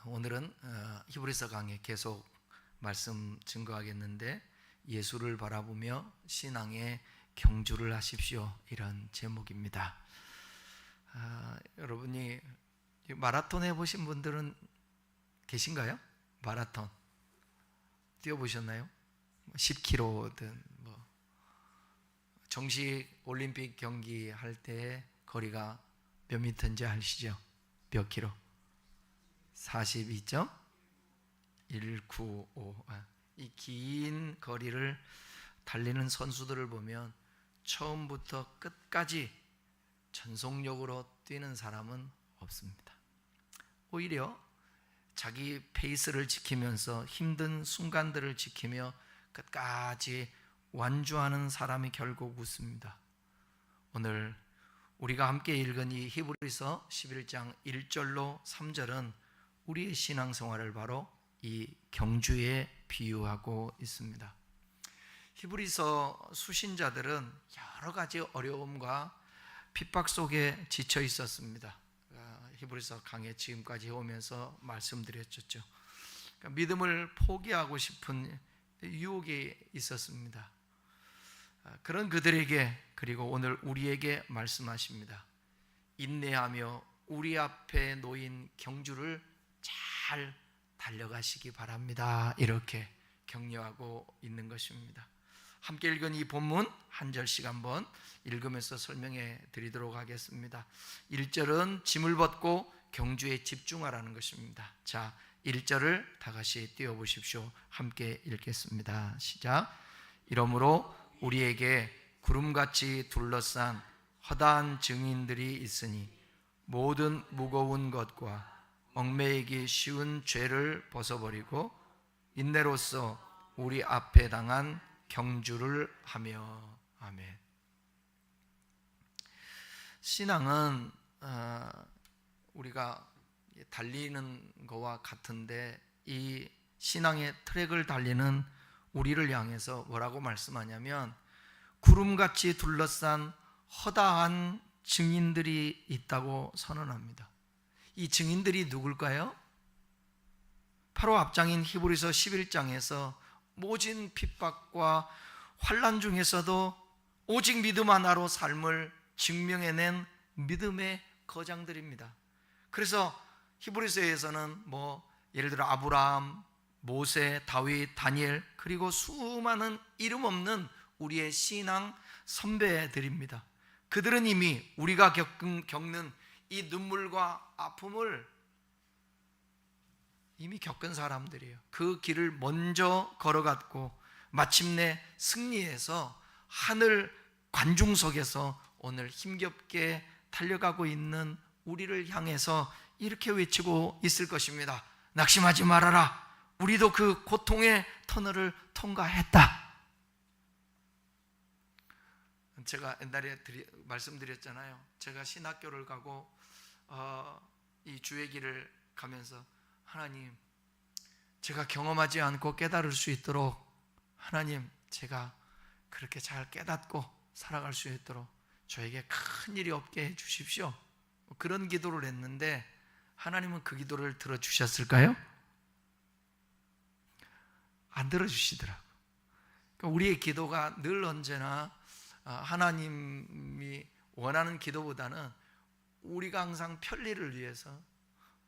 오늘은 히브리서 강의 계속 말씀 증거하겠는데, 예수를 바라보며 신앙의 경주를 하십시오, 이런 제목입니다. 여러분이 마라톤 해보신 분들은 계신가요? 마라톤 뛰어보셨나요? 10km든 정식 올림픽 경기 할 때 거리가 몇 미터인지 아시죠? 몇 킬로? 42.195. 이 긴 거리를 달리는 선수들을 보면 처음부터 끝까지 전속력으로 뛰는 사람은 없습니다. 오히려 자기 페이스를 지키면서 힘든 순간들을 지키며 끝까지 완주하는 사람이 결국 웃습니다. 오늘 우리가 함께 읽은 이 히브리서 11장 1절로 3절은 우리의 신앙생활을 바로 이 경주에 비유하고 있습니다. 히브리서 수신자들은 여러 가지 어려움과 핍박 속에 지쳐 있었습니다. 히브리서 강의 지금까지 해오면서 말씀드렸죠. 믿음을 포기하고 싶은 유혹이 있었습니다. 그런 그들에게, 그리고 오늘 우리에게 말씀하십니다. 인내하며 우리 앞에 놓인 경주를 잘 달려가시기 바랍니다, 이렇게 격려하고 있는 것입니다. 함께 읽은 이 본문 한 절씩 한번 읽으면서 설명해 드리도록 하겠습니다. 1절은 짐을 벗고 경주에 집중하라는 것입니다. 자, 1절을 다 같이 띄워보십시오. 함께 읽겠습니다. 시작. 이러므로 우리에게 구름같이 둘러싼 허다한 증인들이 있으니 모든 무거운 것과 얽매이기 쉬운 죄를 벗어버리고 인내로써 우리 앞에 당한 경주를 하며. 아멘. 신앙은 우리가 달리는 거와 같은데, 이 신앙의 트랙을 달리는 우리를 향해서 뭐라고 말씀하냐면, 구름같이 둘러싼 허다한 증인들이 있다고 선언합니다. 이 증인들이 누굴까요? 바로 앞장인 히브리서 11장에서 모진 핍박과 환난 중에서도 오직 믿음 하나로 삶을 증명해낸 믿음의 거장들입니다. 그래서 히브리서에서는 예를 들어 아브라함, 모세, 다윗, 다니엘, 그리고 수많은 이름 없는 우리의 신앙 선배들입니다. 그들은 이미 우리가 겪는 이 눈물과 아픔을 이미 겪은 사람들이에요. 그 길을 먼저 걸어갔고 마침내 승리해서 하늘 관중석에서 오늘 힘겹게 달려가고 있는 우리를 향해서 이렇게 외치고 있을 것입니다. 낙심하지 말아라. 우리도 그 고통의 터널을 통과했다. 제가 옛날에 말씀드렸잖아요. 제가 신학교를 가고 이 주의 길을 가면서, 하나님, 제가 경험하지 않고 깨달을 수 있도록, 하나님, 제가 그렇게 잘 깨닫고 살아갈 수 있도록 저에게 큰 일이 없게 해 주십시오. 그런 기도를 했는데 하나님은 그 기도를 들어주셨을까요? 안 들어주시더라고요. 그러니까 우리의 기도가 늘 언제나 하나님이 원하는 기도보다는 우리가 항상 편리를 위해서,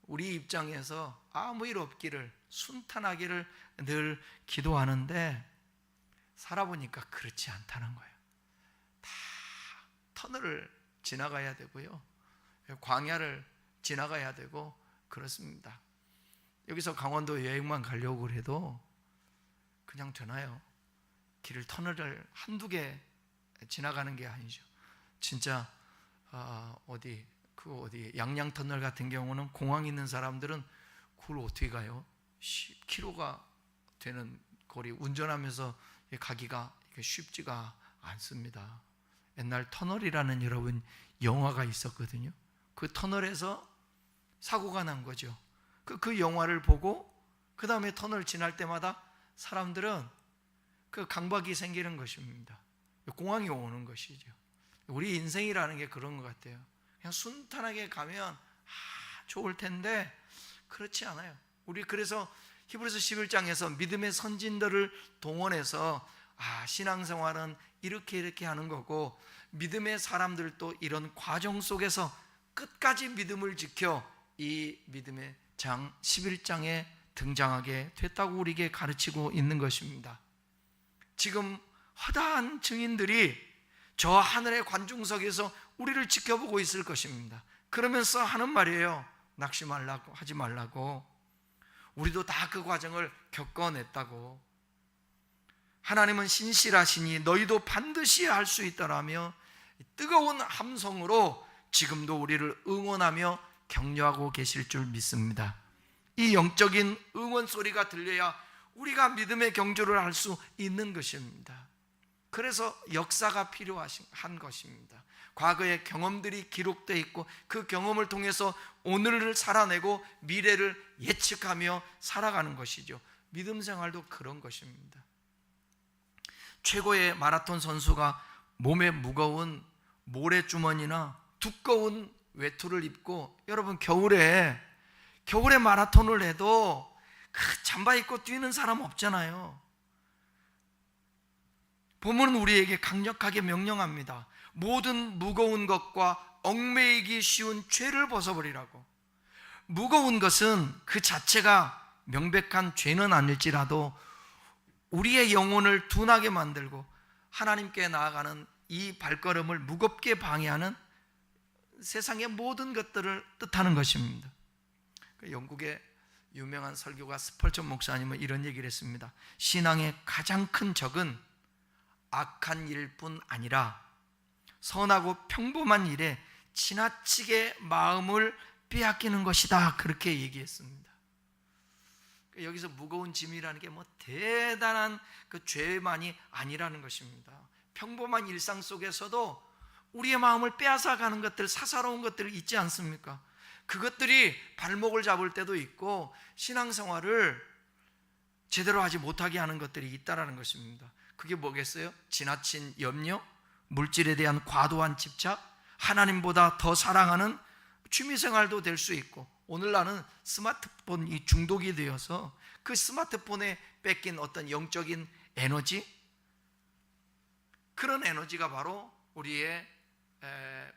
우리 입장에서 아무 일 없기를, 순탄하기를 늘 기도하는데 살아보니까 그렇지 않다는 거예요. 다 터널을 지나가야 되고요, 광야를 지나가야 되고 그렇습니다. 여기서 강원도 여행만 가려고 해도 그냥 되나요? 길을, 터널을 한두 개 지나가는 게 아니죠. 진짜 어디 양양터널 같은 경우는 공항 있는 사람들은 그걸 어떻게 가요? 10km가 되는 거리 운전하면서 가기가 쉽지가 않습니다. 옛날 터널이라는 여러분 영화가 있었거든요. 그 터널에서 사고가 난 거죠. 그 영화를 보고 그 다음에 터널 지날 때마다 사람들은 그 강박이 생기는 것입니다. 공황이 오는 것이죠. 우리 인생이라는 게 그런 것 같아요. 그냥 순탄하게 가면 좋을 텐데 그렇지 않아요. 우리 그래서 히브리서 11장에서 믿음의 선진들을 동원해서 신앙생활은 이렇게 하는 거고, 믿음의 사람들도 이런 과정 속에서 끝까지 믿음을 지켜 이 믿음의 장 11장에 등장하게 됐다고 우리에게 가르치고 있는 것입니다. 지금 허다한 증인들이 저 하늘의 관중석에서 우리를 지켜보고 있을 것입니다. 그러면서 하는 말이에요. 낙심 말라고, 하지 말라고. 우리도 다 그 과정을 겪어냈다고. 하나님은 신실하시니 너희도 반드시 할 수 있다라며 뜨거운 함성으로 지금도 우리를 응원하며 격려하고 계실 줄 믿습니다. 이 영적인 응원 소리가 들려야 우리가 믿음의 경주를 할 수 있는 것입니다. 그래서 역사가 필요한 것입니다. 과거의 경험들이 기록되어 있고 그 경험을 통해서 오늘을 살아내고 미래를 예측하며 살아가는 것이죠. 믿음 생활도 그런 것입니다. 최고의 마라톤 선수가 몸에 무거운 모래주머니나 두꺼운 외투를 입고, 여러분 겨울에 마라톤을 해도 그 잠바 입고 뛰는 사람 없잖아요. 본문은 우리에게 강력하게 명령합니다. 모든 무거운 것과 얽매이기 쉬운 죄를 벗어버리라고. 무거운 것은 그 자체가 명백한 죄는 아닐지라도 우리의 영혼을 둔하게 만들고 하나님께 나아가는 이 발걸음을 무겁게 방해하는 세상의 모든 것들을 뜻하는 것입니다. 영국의 유명한 설교가 스펄전 목사님은 이런 얘기를 했습니다. 신앙의 가장 큰 적은 악한 일뿐 아니라 선하고 평범한 일에 지나치게 마음을 빼앗기는 것이다, 그렇게 얘기했습니다. 여기서 무거운 짐이라는 게 대단한 그 죄만이 아니라는 것입니다. 평범한 일상 속에서도 우리의 마음을 빼앗아가는 것들, 사사로운 것들이 있지 않습니까? 그것들이 발목을 잡을 때도 있고 신앙생활을 제대로 하지 못하게 하는 것들이 있다라는 것입니다. 그게 뭐겠어요? 지나친 염려, 물질에 대한 과도한 집착, 하나님보다 더 사랑하는 취미생활도 될 수 있고, 오늘날은 스마트폰 이 중독이 되어서 그 스마트폰에 뺏긴 어떤 영적인 에너지, 그런 에너지가 바로 우리의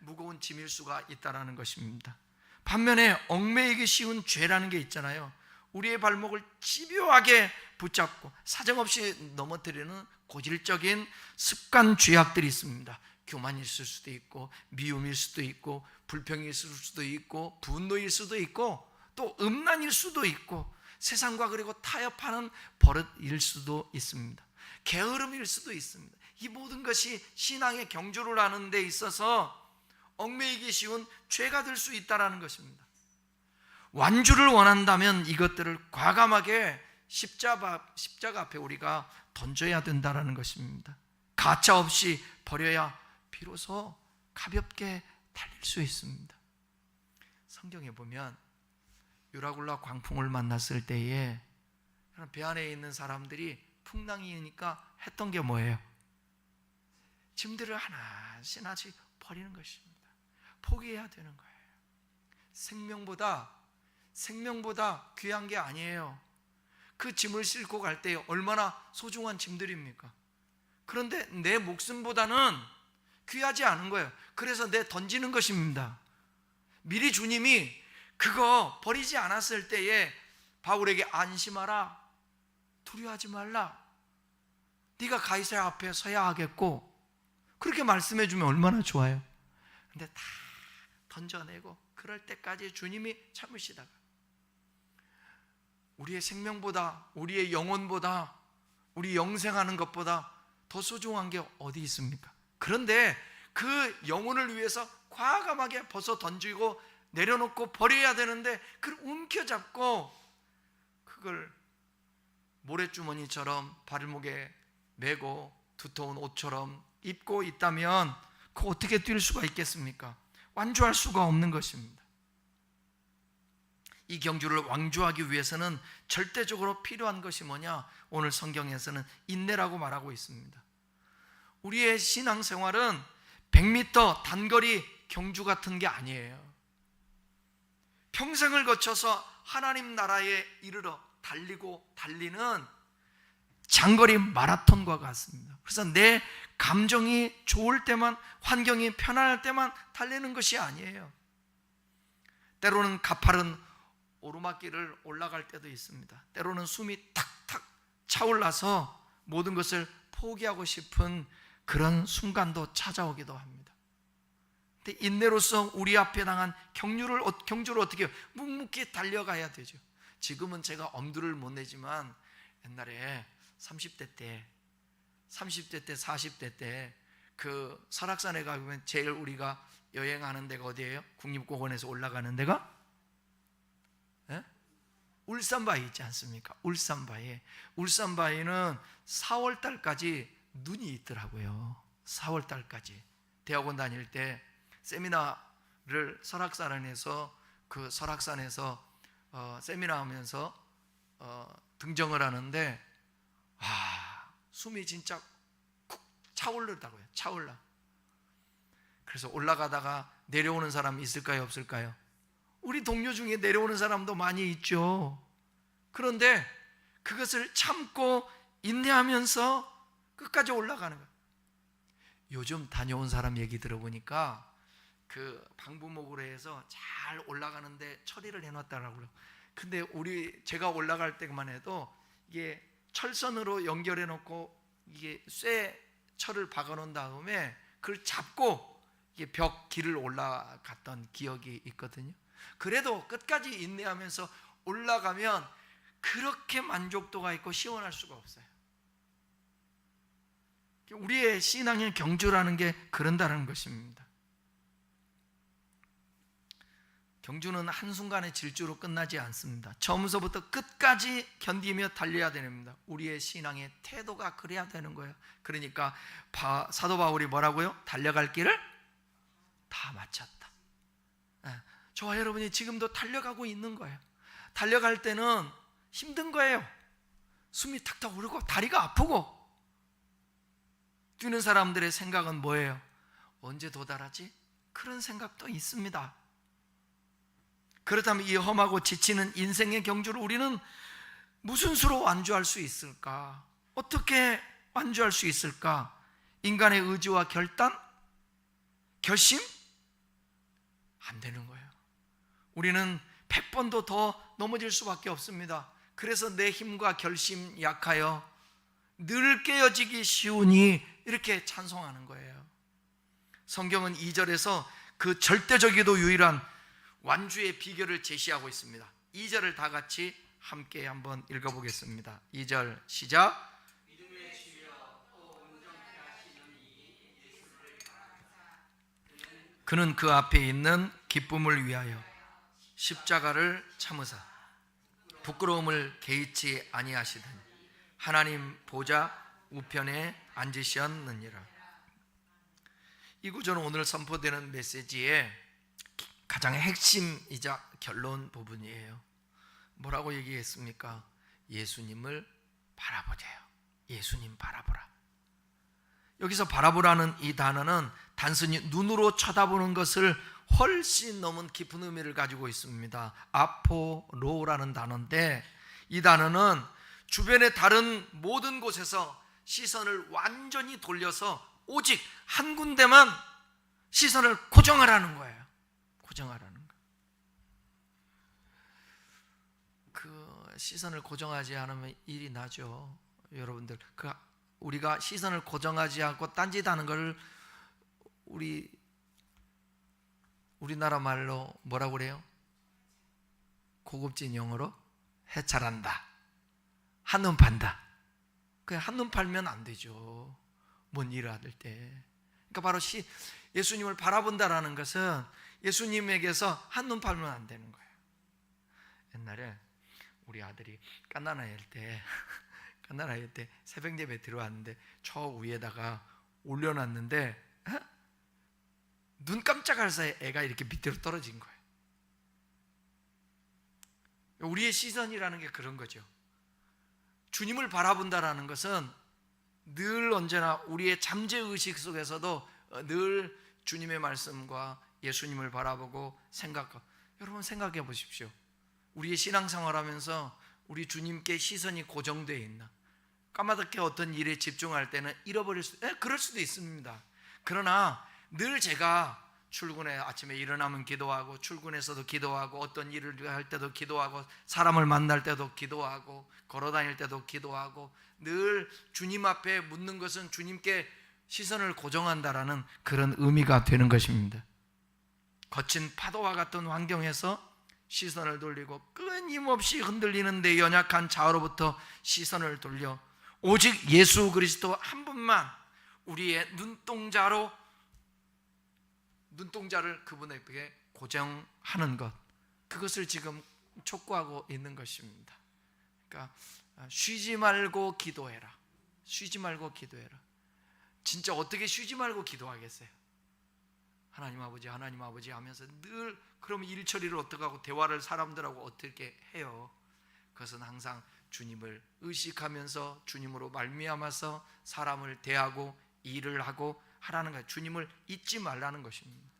무거운 짐일 수가 있다는 것입니다. 반면에 얽매이기 쉬운 죄라는 게 있잖아요. 우리의 발목을 집요하게 붙잡고 사정없이 넘어뜨리는 고질적인 습관 죄악들이 있습니다. 교만일 수도 있고, 미움일 수도 있고, 불평일 수도 있고, 분노일 수도 있고, 또 음란일 수도 있고, 세상과 그리고 타협하는 버릇일 수도 있습니다. 게으름일 수도 있습니다. 이 모든 것이 신앙의 경주를 하는 데 있어서 얽매이기 쉬운 죄가 될 수 있다는 것입니다. 완주를 원한다면 이것들을 과감하게 십자가 앞에 우리가 던져야 된다는 것입니다. 가차 없이 버려야 비로소 가볍게 달릴 수 있습니다. 성경에 보면 유라굴라 광풍을 만났을 때에 배 안에 있는 사람들이 풍랑이니까 했던 게 뭐예요? 짐들을 하나씩 버리는 것입니다. 포기해야 되는 거예요. 생명보다 귀한 게 아니에요. 그 짐을 싣고 갈 때 얼마나 소중한 짐들입니까? 그런데 내 목숨보다는 귀하지 않은 거예요. 그래서 던지는 것입니다. 미리 주님이 그거 버리지 않았을 때에 바울에게 안심하라, 두려워하지 말라, 네가 가이사랴 앞에 서야 하겠고, 그렇게 말씀해 주면 얼마나 좋아요. 근데 다 던져내고 그럴 때까지 주님이 참으시다가 우리의 생명보다, 우리의 영혼보다, 우리 영생하는 것보다 더 소중한 게 어디 있습니까? 그런데 그 영혼을 위해서 과감하게 벗어 던지고 내려놓고 버려야 되는데 그걸 움켜잡고 그걸 모래주머니처럼 발목에 메고 두터운 옷처럼 입고 있다면 그 어떻게 뛸 수가 있겠습니까? 완주할 수가 없는 것입니다. 이 경주를 완주하기 위해서는 절대적으로 필요한 것이 뭐냐? 오늘 성경에서는 인내라고 말하고 있습니다. 우리의 신앙생활은 100m 단거리 경주 같은 게 아니에요. 평생을 거쳐서 하나님 나라에 이르러 달리는 장거리 마라톤과 같습니다. 그래서 내 감정이 좋을 때만, 환경이 편안할 때만 달리는 것이 아니에요. 때로는 가파른 오르막길을 올라갈 때도 있습니다. 때로는 숨이 탁탁 차올라서 모든 것을 포기하고 싶은 그런 순간도 찾아오기도 합니다. 근데 인내로서 우리 앞에 당한 경주를 어떻게 해요? 묵묵히 달려가야 되죠. 지금은 제가 엄두를 못 내지만 옛날에 30대 때, 40대 때 그 설악산에 가면 제일 우리가 여행하는 데가 어디예요? 국립공원에서 올라가는 데가? 울산바위 있지 않습니까? 울산바위는 4월 달까지 눈이 있더라고요. 4월 달까지. 대학원 다닐 때 세미나를 설악산에서 세미나 하면서 등정을 하는데 숨이 진짜 쿡 차오르더라고요. 차올라. 그래서 올라가다가 내려오는 사람 있을까요? 없을까요? 우리 동료 중에 내려오는 사람도 많이 있죠. 그런데 그것을 참고 인내하면서 끝까지 올라가는 거예요. 요즘 다녀온 사람 얘기 들어보니까 그 방부목으로 해서 잘 올라가는데 처리를 해놨다라고요. 근데 제가 올라갈 때만 해도 이게 철선으로 연결해 놓고 이게 철을 박아 놓은 다음에 그걸 잡고 이게 벽 길을 올라갔던 기억이 있거든요. 그래도 끝까지 인내하면서 올라가면 그렇게 만족도가 있고 시원할 수가 없어요. 우리의 신앙의 경주라는 게 그런다는 것입니다. 경주는 한순간의 질주로 끝나지 않습니다. 처음서부터 끝까지 견디며 달려야 됩니다. 우리의 신앙의 태도가 그래야 되는 거예요. 그러니까 사도 바울이 뭐라고요? 달려갈 길을 다 마쳤다. 저와 여러분이 지금도 달려가고 있는 거예요. 달려갈 때는 힘든 거예요. 숨이 탁탁 오르고 다리가 아프고. 뛰는 사람들의 생각은 뭐예요? 언제 도달하지? 그런 생각도 있습니다. 그렇다면 이 험하고 지치는 인생의 경주를 우리는 무슨 수로 완주할 수 있을까? 어떻게 완주할 수 있을까? 인간의 의지와 결심? 안 되는 거예요. 우리는 100번도 더 넘어질 수밖에 없습니다. 그래서 내 힘과 결심 약하여 늘 깨어지기 쉬우니 이렇게 찬송하는 거예요. 성경은 2절에서 그 절대적이도 유일한 완주의 비결을 제시하고 있습니다. 2절을 다 같이 함께 한번 읽어보겠습니다. 2절 시작. 그는 그 앞에 있는 기쁨을 위하여 십자가를 참으사 부끄러움을 개의치 아니하시더니 하나님 보좌 우편에 앉으셨느니라. 이 구절은 오늘 선포되는 메시지의 가장 핵심이자 결론 부분이에요. 뭐라고 얘기했습니까? 예수님을 바라보세요. 예수님 바라보라. 여기서 바라보라는 이 단어는 단순히 눈으로 쳐다보는 것을 훨씬 넘은 깊은 의미를 가지고 있습니다. 아포로라는 단어인데 이 단어는 주변의 다른 모든 곳에서 시선을 완전히 돌려서 오직 한 군데만 시선을 고정하라는 거예요. 고정하라는 거. 그 시선을 고정하지 않으면 일이 나죠. 여러분들, 우리가 시선을 고정하지 않고 딴짓하는 걸 우리나라 말로 뭐라고 그래요? 고급진 용어로 해찰한다. 한눈 판다. 그냥 한눈 팔면 안 되죠. 뭔 일을 할 때. 그러니까 바로 예수님을 바라본다라는 것은 예수님에게서 한눈 팔면 안 되는 거예요. 옛날에 우리 아들이 갓난아이일 때 새벽 예배 들어왔는데 저 위에다가 올려놨는데 눈 깜짝할 사이에 애가 이렇게 밑으로 떨어진 거예요. 우리의 시선이라는 게 그런 거죠. 주님을 바라본다라는 것은 늘 언제나 우리의 잠재의식 속에서도 늘 주님의 말씀과 예수님을 바라보고 생각하고. 여러분 생각해 보십시오. 우리의 신앙생활하면서 우리 주님께 시선이 고정되어 있나? 까마득히 어떤 일에 집중할 때는 잃어버릴 그럴 수도 있습니다. 그러나 늘 제가 출근에 아침에 일어나면 기도하고, 출근해서도 기도하고, 어떤 일을 할 때도 기도하고, 사람을 만날 때도 기도하고, 걸어다닐 때도 기도하고, 늘 주님 앞에 묻는 것은 주님께 시선을 고정한다라는 그런 의미가 되는 것입니다. 거친 파도와 같은 환경에서 시선을 돌리고, 끊임없이 흔들리는 내 연약한 자아로부터 시선을 돌려 오직 예수 그리스도 한 분만 우리의 눈동자를 그분에게 고정하는 것, 그것을 지금 촉구하고 있는 것입니다. 그러니까 쉬지 말고 기도해라. 쉬지 말고 기도해라. 진짜 어떻게 쉬지 말고 기도하겠어요? 하나님 아버지 하면서 늘, 그럼 일처리를 어떻게 하고 대화를 사람들하고 어떻게 해요? 그것은 항상 주님을 의식하면서 주님으로 말미암아서 사람을 대하고 일을 하고 하라는 거예요. 주님을 잊지 말라는 것입니다.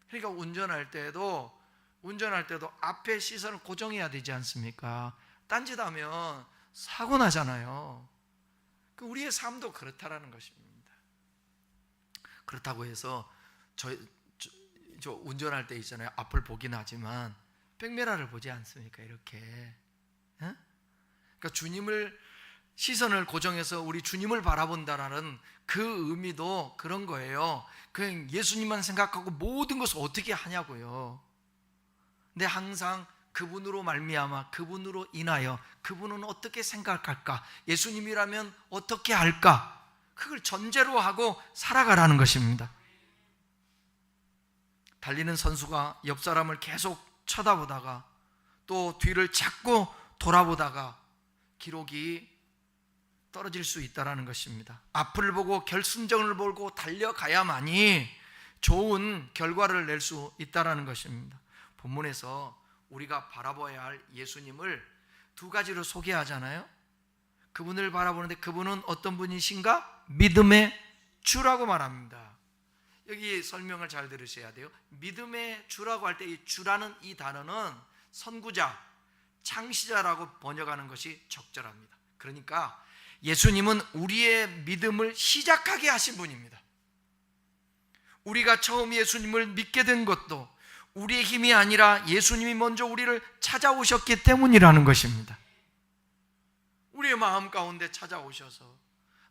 그러니까 운전할 때도 앞에 시선을 고정해야 되지 않습니까? 딴짓하면 사고 나잖아요. 우리의 삶도 그렇다라는 것입니다. 그렇다고 해서 저 운전할 때 있잖아요. 앞을 보긴 하지만 백미러를 보지 않습니까? 이렇게. 그러니까 주님을, 시선을 고정해서 우리 주님을 바라본다라는 그 의미도 그런 거예요. 그냥 예수님만 생각하고 모든 것을 어떻게 하냐고요. 근데 항상 그분으로 말미암아, 그분으로 인하여 그분은 어떻게 생각할까, 예수님이라면 어떻게 할까, 그걸 전제로 하고 살아가라는 것입니다. 달리는 선수가 옆 사람을 계속 쳐다보다가 또 뒤를 자꾸 돌아보다가 기록이 떨어질 수 있다는 것입니다. 앞을 보고 결승점을 보고 달려가야만이 좋은 결과를 낼 수 있다는 것입니다. 본문에서 우리가 바라봐야 할 예수님을 두 가지로 소개하잖아요. 그분을 바라보는데 그분은 어떤 분이신가? 믿음의 주라고 말합니다. 여기 설명을 잘 들으셔야 돼요. 믿음의 주라고 할 때 이 주라는 이 단어는 선구자, 창시자라고 번역하는 것이 적절합니다. 그러니까 예수님은 우리의 믿음을 시작하게 하신 분입니다. 우리가 처음 예수님을 믿게 된 것도 우리의 힘이 아니라 예수님이 먼저 우리를 찾아오셨기 때문이라는 것입니다. 우리의 마음 가운데 찾아오셔서,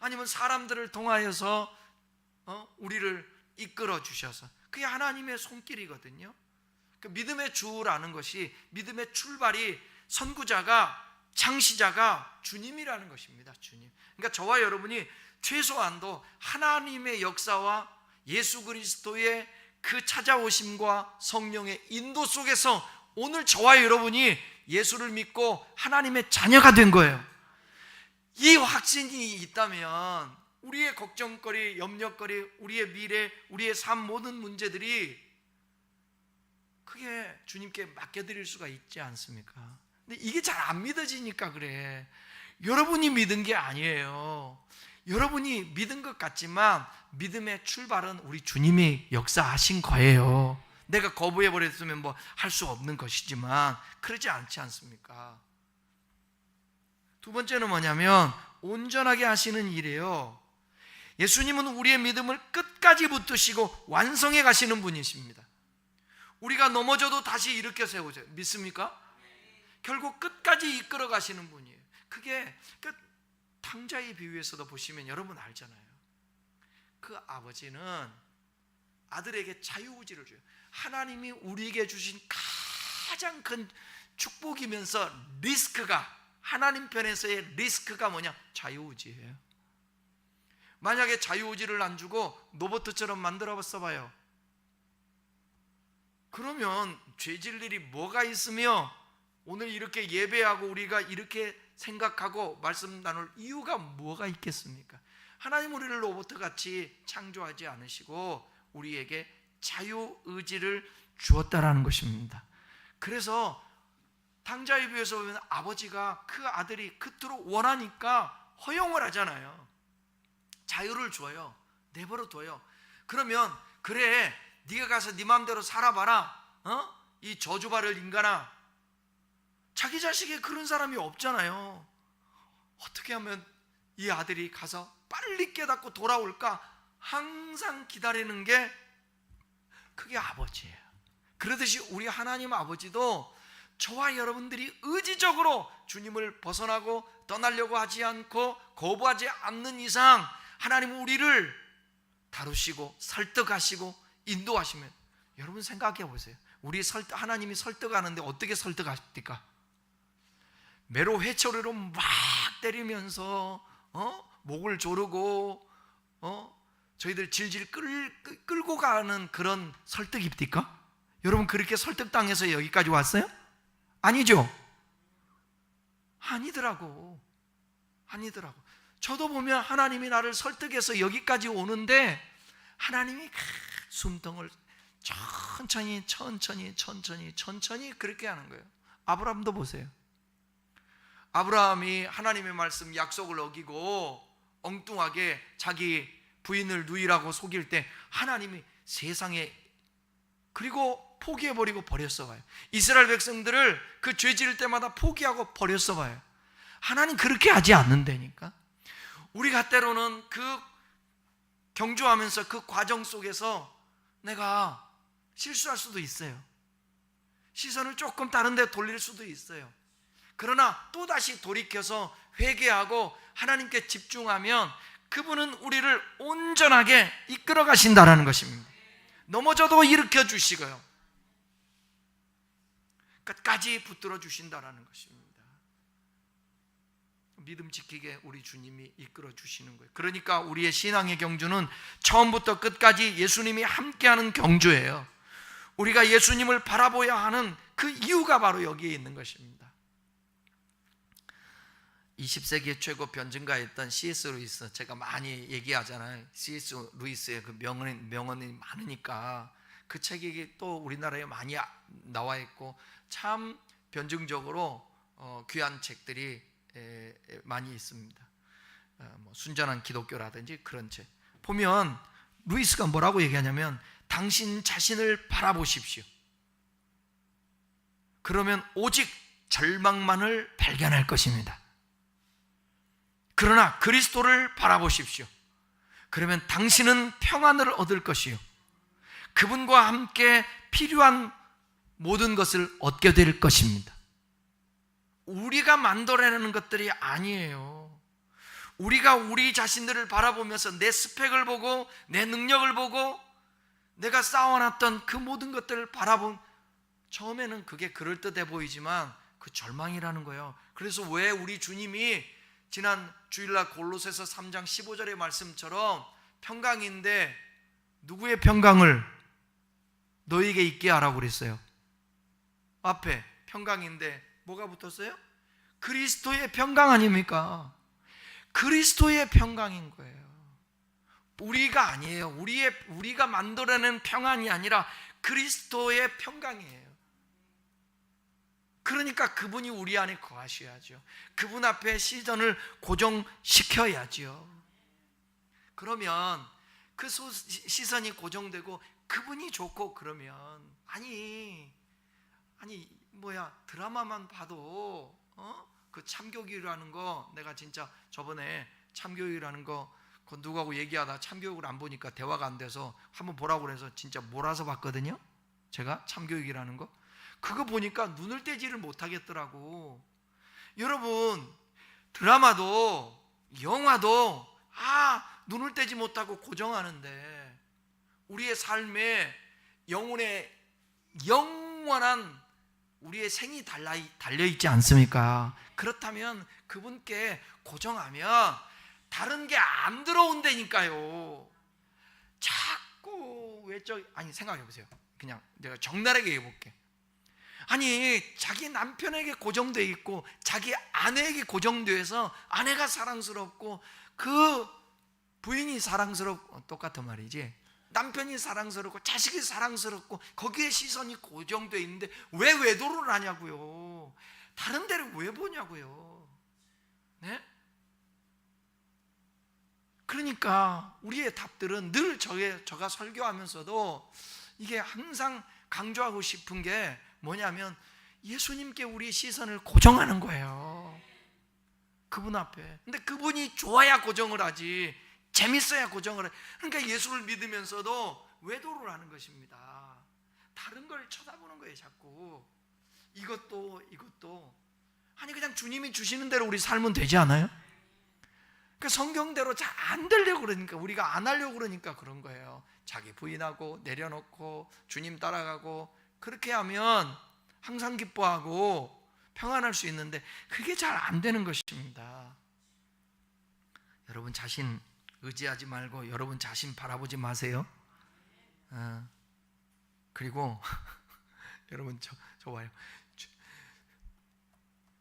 아니면 사람들을 통하여서 우리를 이끌어 주셔서, 그게 하나님의 손길이거든요. 그 믿음의 주라는 것이, 믿음의 출발이 선구자가, 창시자가 주님이라는 것입니다. 주님. 그러니까 저와 여러분이 최소한도 하나님의 역사와 예수 그리스도의 그 찾아오심과 성령의 인도 속에서 오늘 저와 여러분이 예수를 믿고 하나님의 자녀가 된 거예요. 이 확신이 있다면 우리의 걱정거리, 염려거리, 우리의 미래, 우리의 삶 모든 문제들이 크게 주님께 맡겨드릴 수가 있지 않습니까? 근데 이게 잘 안 믿어지니까 그래. 여러분이 믿은 게 아니에요. 여러분이 믿은 것 같지만 믿음의 출발은 우리 주님이 역사하신 거예요. 내가 거부해버렸으면 뭐 할 수 없는 것이지만 그러지 않지 않습니까? 두 번째는 뭐냐면 온전하게 하시는 일이에요. 예수님은 우리의 믿음을 끝까지 붙드시고 완성해 가시는 분이십니다. 우리가 넘어져도 다시 일으켜 세우세요. 믿습니까? 결국 끝까지 이끌어 가시는 분이에요. 그게 탕자의 비유에서도 보시면 여러분 알잖아요. 그 아버지는 아들에게 자유의지를 줘요. 하나님이 우리에게 주신 가장 큰 축복이면서 리스크가, 하나님 편에서의 리스크가 뭐냐? 자유의지예요. 만약에 자유의지를 안 주고 로봇처럼 만들어 써봐요. 그러면 죄질 일이 뭐가 있으며 오늘 이렇게 예배하고 우리가 이렇게 생각하고 말씀 나눌 이유가 뭐가 있겠습니까? 하나님 우리를 로봇같이 창조하지 않으시고 우리에게 자유의지를 주었다라는 것입니다. 그래서 탕자의 비유에서 보면 아버지가 그 아들이 그토록 원하니까 허용을 하잖아요. 자유를 줘요. 내버려 둬요. 그러면 그래, 네가 가서 네 마음대로 살아봐라. 이 저주받을 인간아, 자기 자식이 그런 사람이 없잖아요. 어떻게 하면 이 아들이 가서 빨리 깨닫고 돌아올까 항상 기다리는 게 그게 아버지예요. 그러듯이 우리 하나님 아버지도 저와 여러분들이 의지적으로 주님을 벗어나고 떠나려고 하지 않고 거부하지 않는 이상 하나님은 우리를 다루시고 설득하시고 인도하시면, 여러분 생각해 보세요. 하나님이 설득하는데 어떻게 설득하십니까? 매로 회초리로 막 때리면서 목을 조르고 저희들 질질 끌고 가는 그런 설득입니까? 여러분 그렇게 설득당해서 여기까지 왔어요? 아니죠? 아니더라고. 저도 보면 하나님이 나를 설득해서 여기까지 오는데 하나님이 숨통을 천천히 그렇게 하는 거예요. 아브라함도 보세요. 아브라함이 하나님의 말씀 약속을 어기고 엉뚱하게 자기 부인을 누이라고 속일 때 하나님이 세상에 그리고 포기해버리고 버렸어 봐요. 이스라엘 백성들을 그 죄 지을 때마다 포기하고 버렸어 봐요. 하나님 그렇게 하지 않는다니까. 우리가 때로는 그 경주하면서 그 과정 속에서 내가 실수할 수도 있어요. 시선을 조금 다른 데 돌릴 수도 있어요. 그러나 또다시 돌이켜서 회개하고 하나님께 집중하면 그분은 우리를 온전하게 이끌어 가신다는 것입니다. 넘어져도 일으켜 주시고요, 끝까지 붙들어 주신다는 것입니다. 믿음 지키게 우리 주님이 이끌어 주시는 거예요. 그러니까 우리의 신앙의 경주는 처음부터 끝까지 예수님이 함께하는 경주예요. 우리가 예수님을 바라보아야 하는 그 이유가 바로 여기에 있는 것입니다. 20세기의 최고 변증가였던 C.S. 루이스, 제가 많이 얘기하잖아요. C.S. 루이스의 그 명언이 많으니까 그 책이 또 우리나라에 많이 나와 있고 참 변증적으로 귀한 책들이 많이 있습니다. 순전한 기독교라든지 그런 책 보면 루이스가 뭐라고 얘기하냐면, 당신 자신을 바라보십시오. 그러면 오직 절망만을 발견할 것입니다. 그러나 그리스도를 바라보십시오. 그러면 당신은 평안을 얻을 것이요, 그분과 함께 필요한 모든 것을 얻게 될 것입니다. 우리가 만들어내는 것들이 아니에요. 우리가 우리 자신들을 바라보면서 내 스펙을 보고 내 능력을 보고 내가 쌓아놨던 그 모든 것들을 바라본, 처음에는 그게 그럴듯해 보이지만 그 절망이라는 거예요. 그래서 왜 우리 주님이 지난 주일날 골로새서 3장 15절의 말씀처럼 평강인데 누구의 평강을 너에게 있게 하라고 그랬어요? 앞에 평강인데 뭐가 붙었어요? 그리스도의 평강 아닙니까? 그리스도의 평강인 거예요. 우리가 아니에요. 우리가 만들어낸 평안이 아니라 그리스도의 평강이에요. 그러니까 그분이 우리 안에 거하셔야죠. 그분 앞에 시선을 고정시켜야죠. 그러면 그 시선이 고정되고 그분이 좋고 그러면 드라마만 봐도 그 참교육이라는 거, 내가 진짜 저번에 참교육이라는 거 누구하고 얘기하다 참교육을 안 보니까 대화가 안 돼서 한번 보라고 그래서 진짜 몰아서 봤거든요. 제가 참교육이라는 거 그거 보니까 눈을 떼지를 못하겠더라고. 여러분 드라마도 영화도 눈을 떼지 못하고 고정하는데 우리의 삶에 영원한 우리의 생이 달려있지 않습니까? 그렇다면 그분께 고정하면 다른 게 안 들어온다니까요. 자꾸 생각해보세요. 그냥 내가 적나라하게 얘기해볼게. 자기 남편에게 고정되어 있고 자기 아내에게 고정되어서 아내가 사랑스럽고 그 부인이 사랑스럽고 똑같은 말이지, 남편이 사랑스럽고 자식이 사랑스럽고 거기에 시선이 고정되어 있는데 왜 외도를 하냐고요. 다른 데를 왜 보냐고요. 네? 그러니까 우리의 답들은 늘 저가 설교하면서도 이게 항상 강조하고 싶은 게 뭐냐면, 예수님께 우리 시선을 고정하는 거예요. 그분 앞에. 근데 그분이 좋아야 고정을 하지, 재밌어야 고정을 해. 그러니까 예수를 믿으면서도 외도를 하는 것입니다. 다른 걸 쳐다보는 거예요. 자꾸 이것도. 아니 그냥 주님이 주시는 대로 우리 살면 되지 않아요? 그 성경대로 잘 안 되려고 그러니까, 우리가 안 하려고 그러니까 그런 거예요. 자기 부인하고 내려놓고 주님 따라가고, 그렇게 하면 항상 기뻐하고 평안할 수 있는데 그게 잘 안 되는 것입니다. 여러분 자신 의지하지 말고 여러분 자신 바라보지 마세요. 그리고 여러분 좋아요.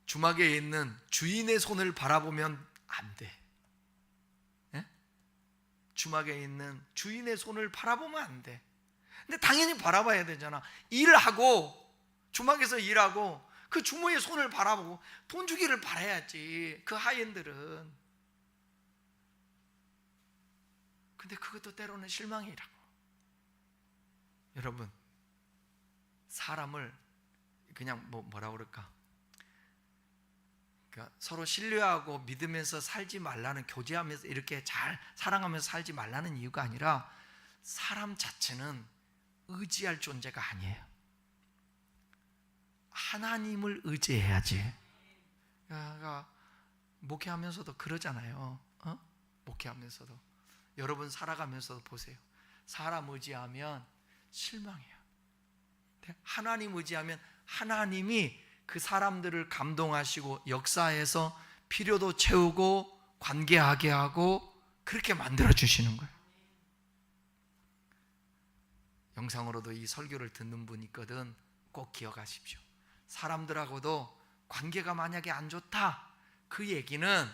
주막에 있는 주인의 손을 바라보면 안 돼. 주막에 있는 주인의 손을 바라보면 안 돼. 근데 당연히 바라봐야 되잖아. 일하고, 주막에서 일하고 그 주모의 손을 바라보고 돈 주기를 바라야지, 그 하인들은. 근데 그것도 때로는 실망이라고. 여러분, 사람을 그냥 뭐라 그럴까, 그러니까 서로 신뢰하고 믿으면서 살지 말라는, 교제하면서 이렇게 잘 사랑하면서 살지 말라는 이유가 아니라, 사람 자체는 의지할 존재가 아니에요. 하나님을 의지해야지. 그러니까 목회하면서도 그러잖아요. 목회하면서도, 여러분 살아가면서도 보세요. 사람 의지하면 실망해요. 하나님 의지하면 하나님이 그 사람들을 감동하시고 역사해서 필요도 채우고 관계하게 하고 그렇게 만들어 주시는 거예요. 영상으로도 이 설교를 듣는 분이 있거든. 꼭 기억하십시오. 사람들하고도 관계가 만약에 안 좋다, 그 얘기는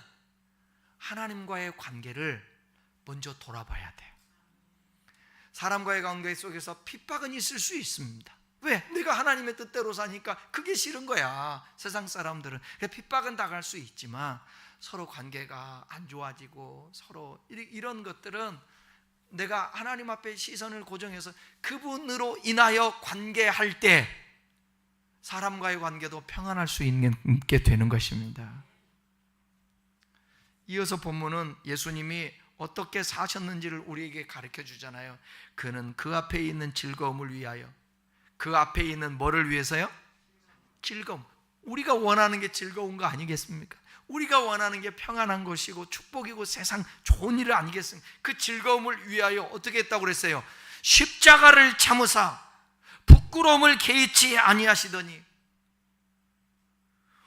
하나님과의 관계를 먼저 돌아봐야 돼요. 사람과의 관계 속에서 핍박은 있을 수 있습니다. 왜? 내가 하나님의 뜻대로 사니까 그게 싫은 거야. 세상 사람들은. 핍박은 당할 수 있지만 서로 관계가 안 좋아지고 서로 이런 것들은 내가 하나님 앞에 시선을 고정해서 그분으로 인하여 관계할 때 사람과의 관계도 평안할 수 있게 되는 것입니다. 이어서 본문은 예수님이 어떻게 사셨는지를 우리에게 가르쳐 주잖아요. 그는 그 앞에 있는 즐거움을 위하여. 그 앞에 있는 뭐를 위해서요? 즐거움. 우리가 원하는 게 즐거운 거 아니겠습니까? 우리가 원하는 게 평안한 것이고 축복이고 세상 좋은 일 아니겠습니까? 그 즐거움을 위하여 어떻게 했다고 그랬어요? 십자가를 참으사 부끄러움을 개의치 아니하시더니.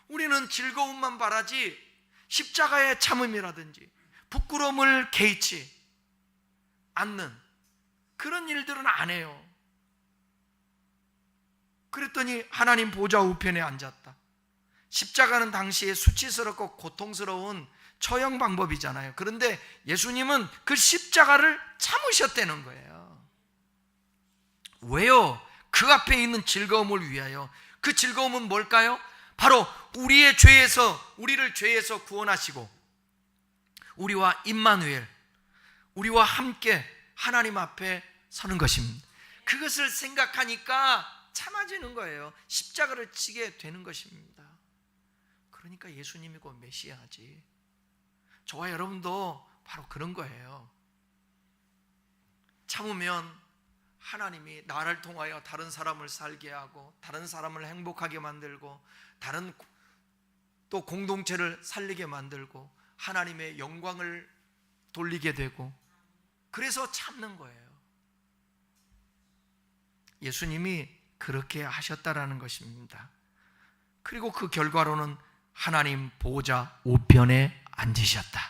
우리는 즐거움만 바라지 십자가의 참음이라든지 부끄러움을 개의치 않는 그런 일들은 안 해요. 그랬더니 하나님 보좌 우편에 앉았다. 십자가는 당시에 수치스럽고 고통스러운 처형 방법이잖아요. 그런데 예수님은 그 십자가를 참으셨다는 거예요. 왜요? 그 앞에 있는 즐거움을 위하여. 그 즐거움은 뭘까요? 바로 우리의 죄에서, 우리를 죄에서 구원하시고 우리와 임마누엘, 우리와 함께 하나님 앞에 서는 것입니다. 그것을 생각하니까 참아지는 거예요. 십자가를 지게 되는 것입니다. 그러니까 예수님이 곧 메시아지. 저와 여러분도 바로 그런 거예요. 참으면 하나님이 나를 통하여 다른 사람을 살게 하고 다른 사람을 행복하게 만들고 다른 또 공동체를 살리게 만들고 하나님의 영광을 돌리게 되고, 그래서 참는 거예요. 예수님이 그렇게 하셨다라는 것입니다. 그리고 그 결과로는 하나님 보좌 우편에 앉으셨다.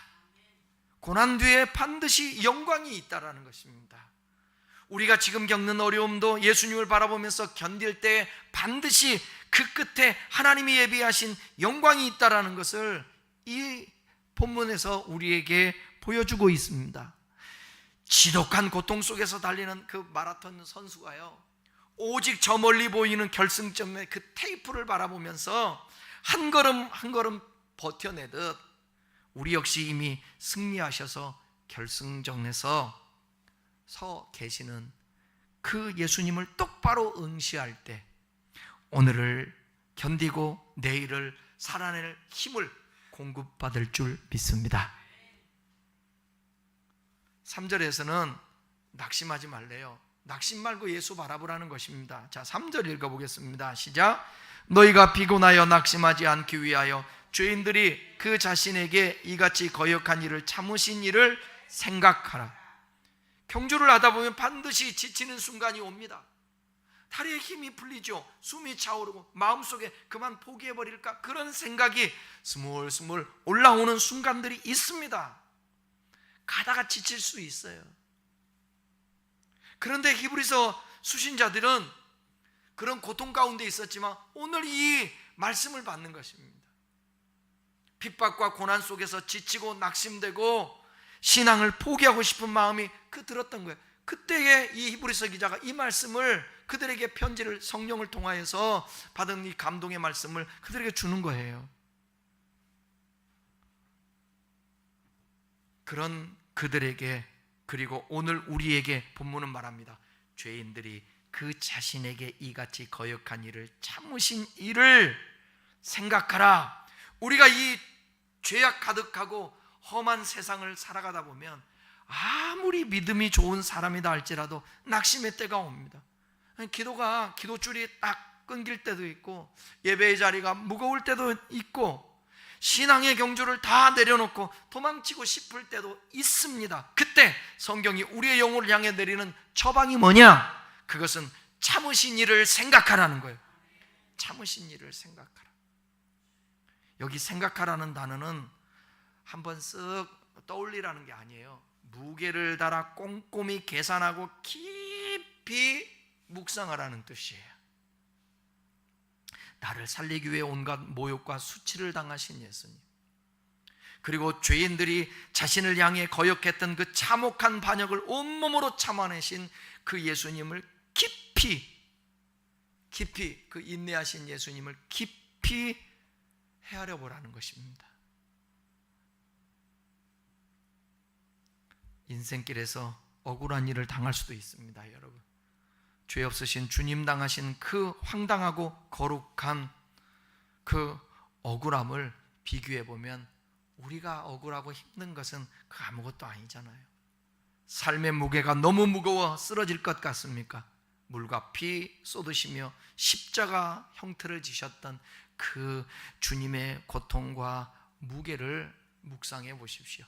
고난 뒤에 반드시 영광이 있다라는 것입니다. 우리가 지금 겪는 어려움도 예수님을 바라보면서 견딜 때 반드시 그 끝에 하나님이 예비하신 영광이 있다라는 것을 이 본문에서 우리에게 보여주고 있습니다. 지독한 고통 속에서 달리는 그 마라톤 선수가요, 오직 저 멀리 보이는 결승점의 그 테이프를 바라보면서 한 걸음 한 걸음 버텨내듯 우리 역시 이미 승리하셔서 결승전에서 서 계시는 그 예수님을 똑바로 응시할 때 오늘을 견디고 내일을 살아낼 힘을 공급받을 줄 믿습니다. 3절에서는 낙심하지 말래요. 낙심 말고 예수 바라보라는 것입니다. 자, 3절 읽어보겠습니다. 시작. 너희가 피곤하여 낙심하지 않기 위하여 죄인들이 그 자신에게 이같이 거역한 일을 참으신 일을 생각하라. 경주를 하다 보면 반드시 지치는 순간이 옵니다. 다리에 힘이 풀리죠. 숨이 차오르고 마음속에 그만 포기해버릴까 그런 생각이 스물스물 올라오는 순간들이 있습니다. 가다가 지칠 수 있어요. 그런데 히브리서 수신자들은 그런 고통 가운데 있었지만 오늘 이 말씀을 받는 것입니다. 핍박과 고난 속에서 지치고 낙심되고 신앙을 포기하고 싶은 마음이 들었던 거예요. 그때에 이 히브리서 기자가 이 말씀을 그들에게 편지를 성령을 통하여서 받은 이 감동의 말씀을 그들에게 주는 거예요. 그런 그들에게, 그리고 오늘 우리에게 본문은 말합니다. 죄인들이 그 자신에게 이같이 거역한 일을 참으신 일을 생각하라. 우리가 이 죄악 가득하고 험한 세상을 살아가다 보면 아무리 믿음이 좋은 사람이다 할지라도 낙심의 때가 옵니다. 기도줄이 딱 끊길 때도 있고 예배의 자리가 무거울 때도 있고 신앙의 경주를 다 내려놓고 도망치고 싶을 때도 있습니다. 그때 성경이 우리의 영혼을 향해 내리는 처방이 뭐냐? 그것은 참으신 일을 생각하라는 거예요. 참으신 일을 생각하라. 여기 생각하라는 단어는 한번 쓱 떠올리라는 게 아니에요. 무게를 달아 꼼꼼히 계산하고 깊이 묵상하라는 뜻이에요. 나를 살리기 위해 온갖 모욕과 수치를 당하신 예수님, 그리고 죄인들이 자신을 향해 거역했던 그 참혹한 반역을 온몸으로 참아내신 그 예수님을 깊이 그 인내하신 예수님을 깊이 헤아려 보라는 것입니다. 인생길에서 억울한 일을 당할 수도 있습니다. 여러분, 죄 없으신 주님 당하신 그 황당하고 거룩한 그 억울함을 비교해 보면 우리가 억울하고 힘든 것은 그 아무것도 아니잖아요. 삶의 무게가 너무 무거워 쓰러질 것 같습니까? 물과 피 쏟으시며 십자가 형태를 지셨던 그 주님의 고통과 무게를 묵상해 보십시오.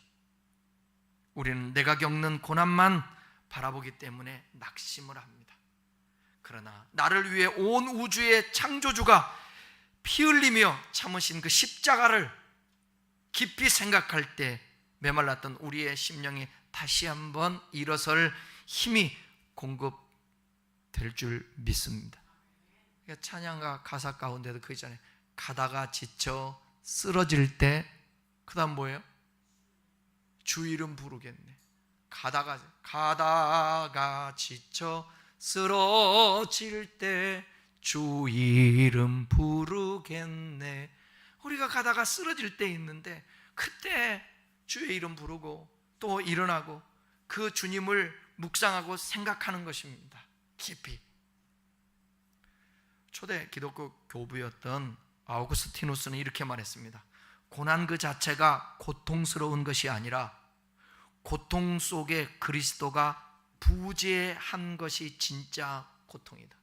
우리는 내가 겪는 고난만 바라보기 때문에 낙심을 합니다. 그러나 나를 위해 온 우주의 창조주가 피 흘리며 참으신 그 십자가를 깊이 생각할 때 메말랐던 우리의 심령이 다시 한번 일어설 힘이 공급될 줄 믿습니다. 찬양가 가사 가운데도 그 있잖아요. 가다가 지쳐 쓰러질 때, 그 다음 뭐예요? 주 이름 부르겠네. 가다가 지쳐 쓰러질 때 주 이름 부르겠네. 우리가 가다가 쓰러질 때 있는데 그때 주의 이름 부르고 또 일어나고 그 주님을 묵상하고 생각하는 것입니다. 깊이. 초대 기독교 교부였던 아우구스티누스는 이렇게 말했습니다. 고난 그 자체가 고통스러운 것이 아니라 고통 속에 그리스도가 부재한 것이 진짜 고통이다.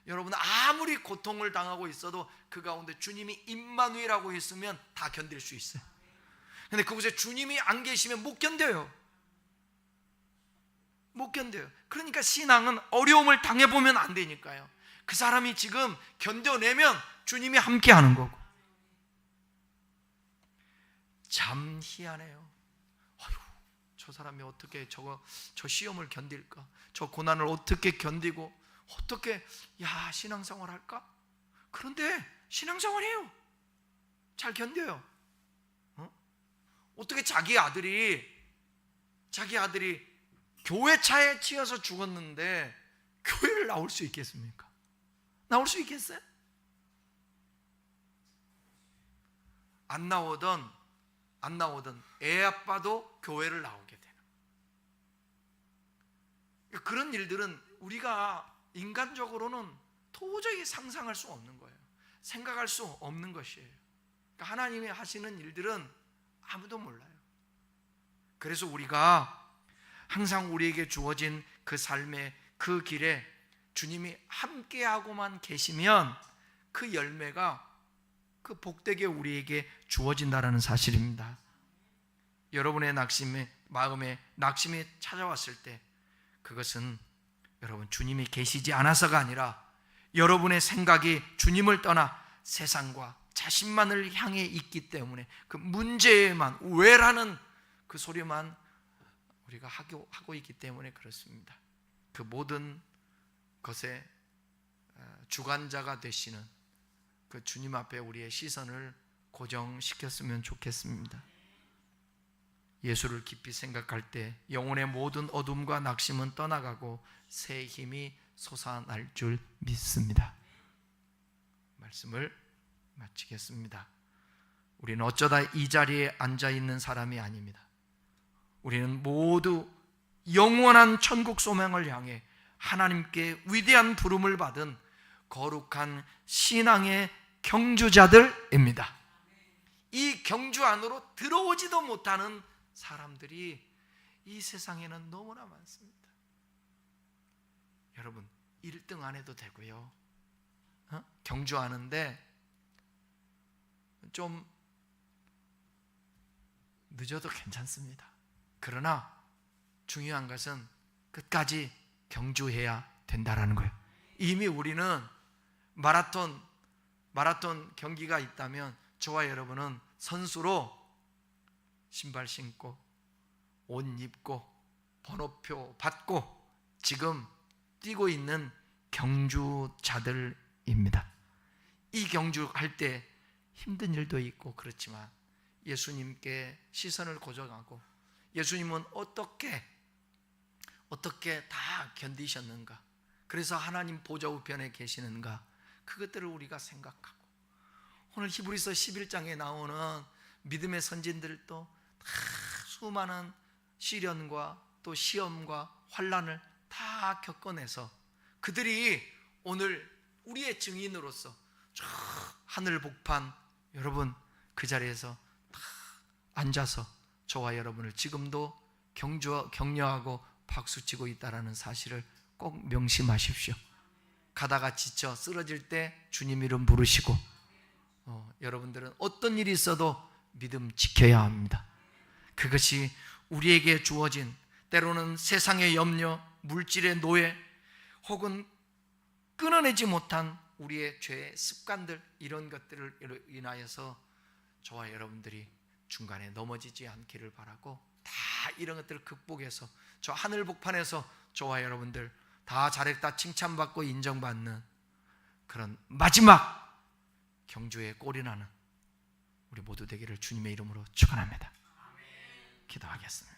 여러분, 아무리 고통을 당하고 있어도 그 가운데 주님이 임마누엘하고 있으면 다 견딜 수 있어요. 근데 그곳에 주님이 안 계시면 못 견뎌요. 못 견뎌요. 그러니까 신앙은 어려움을 당해보면 안 되니까요. 그 사람이 지금 견뎌내면 주님이 함께 하는 거고. 참 희한해요. 아유, 저 사람이 어떻게 저 시험을 견딜까? 저 고난을 어떻게 견디고 어떻게 신앙생활 할까? 그런데 신앙생활해요. 잘 견뎌요. 어떻게 자기 아들이 교회 차에 치여서 죽었는데 교회를 나올 수 있겠습니까? 나올 수 있겠어요? 안 나오던 애 아빠도 교회를 나오게 되는, 그런 일들은 우리가 인간적으로는 도저히 상상할 수 없는 거예요. 생각할 수 없는 것이에요. 그러니까 하나님이 하시는 일들은 아무도 몰라요. 그래서 우리가 항상 우리에게 주어진 그 삶의 그 길에 주님이 함께하고만 계시면 그 열매가 그 복되게 우리에게 주어진다라는 사실입니다. 여러분의 마음에 낙심이 찾아왔을 때 그것은 여러분 주님이 계시지 않아서가 아니라 여러분의 생각이 주님을 떠나 세상과 자신만을 향해 있기 때문에 그 문제에만 왜라는 그 소리만 우리가 하고 있기 때문에 그렇습니다. 그 모든 것의 주관자가 되시는 그 주님 앞에 우리의 시선을 고정시켰으면 좋겠습니다. 예수를 깊이 생각할 때 영혼의 모든 어둠과 낙심은 떠나가고 새 힘이 솟아날 줄 믿습니다. 말씀을 마치겠습니다. 우리는 어쩌다 이 자리에 앉아있는 사람이 아닙니다. 우리는 모두 영원한 천국 소망을 향해 하나님께 위대한 부름을 받은 거룩한 신앙의 경주자들입니다. 이 경주 안으로 들어오지도 못하는 사람들이 이 세상에는 너무나 많습니다. 여러분 1등 안 해도 되고요. 경주하는데 좀 늦어도 괜찮습니다. 그러나 중요한 것은 끝까지 경주해야 된다라는 거예요. 이미 우리는 마라톤 경기가 있다면 저와 여러분은 선수로 신발 신고 옷 입고 번호표 받고 지금 뛰고 있는 경주자들입니다. 이 경주할 때 힘든 일도 있고 그렇지만 예수님께 시선을 고정하고 예수님은 어떻게 다 견디셨는가, 그래서 하나님 보좌 우편에 계시는가, 그것들을 우리가 생각하고 오늘 히브리서 11장에 나오는 믿음의 선진들도 다 수많은 시련과 또 시험과 환난을 다 겪어내서 그들이 오늘 우리의 증인으로서 저 하늘 복판 여러분 그 자리에서 다 앉아서 저와 여러분을 지금도 격려하고 박수치고 있다는 사실을 꼭 명심하십시오. 가다가 지쳐 쓰러질 때 주님 이름 부르시고 여러분들은 어떤 일이 있어도 믿음 지켜야 합니다. 그것이 우리에게 주어진 때로는 세상의 염려, 물질의 노예 혹은 끊어내지 못한 우리의 죄의 습관들, 이런 것들을 인하여서 저와 여러분들이 중간에 넘어지지 않기를 바라고 다 이런 것들을 극복해서 저 하늘 복판에서 저와 여러분들 다 잘했다 칭찬받고 인정받는 그런 마지막 경주에 꼴이나는 우리 모두 되기를 주님의 이름으로 축원합니다. 기도하겠습니다.